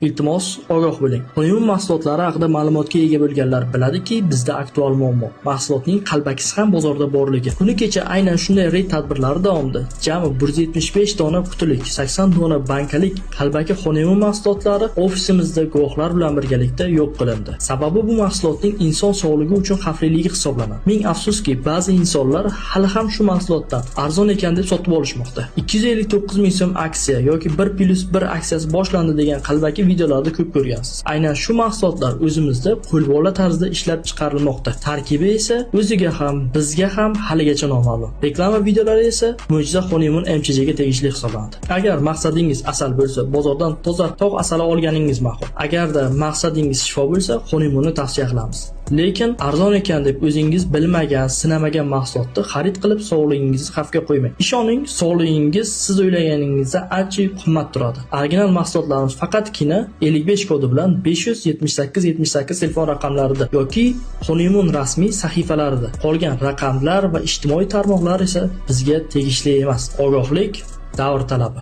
Iltimos, ogoh bo'ling. Honeymoon mahsulotlari haqida ma'lumotga ega bo'lganlar biladiki, bizda aktual muammo mahsulotning qalbakisi ham bozorda borligi. Kuni kecha aynan shunday reyd tadbirlari davomida jami 175 dona qutulik, 80 dona bankalik qalbaki honeymoon mahsulotlari ofisimizda guvohlar bilan birgalikda yo'q qilindi. Sababi bu mahsulotning inson sog'ligi uchun xavfliligi hisoblanadi. Ming afsuski, ba'zi insonlar hali ham shu mahsulotdan arzon ekan deb sotib olishmoqda. 259 ming so'm aksiya yoki 1+1 aksiyasi boshlandi degan qalbaki videolarda ko'p ko'rgansiz. Aynan shu mahsulotlar o'zimizda qo'lbola tarzda ishlab chiqarilmoqda. Tarkibi esa o'ziga ham, bizga ham haligacha noma'lum. Reklama videolari esa Mo'jiza Honeymoon MCHga tegishli hisoblanadi. Agar maqsadingiz asal bo'lsa, bozordan toza tog' asali olganingiz ma'qul. Agarda maqsadingiz shifo bo'lsa, Honeymoonni tavsiya qilamiz. Lekin arzon ekan deb o'zingiz bilmagan, sinamagan mahsulotni xarid qilib sog'lig'ingizni xavfga qo'ymang. Ishoning, sog'lig'ingiz siz o'ylaganingizdan ancha qimmat turadi. Original mahsulotlarimiz faqatgina 55 kodi bilan 578 telefon raqamlarida yoki Honeymoon rasmiy sahifalarida. Qolgan raqamlar va ijtimoiy tarmoqlar esa bizga tegishli emas. Ogohlik davr talabi.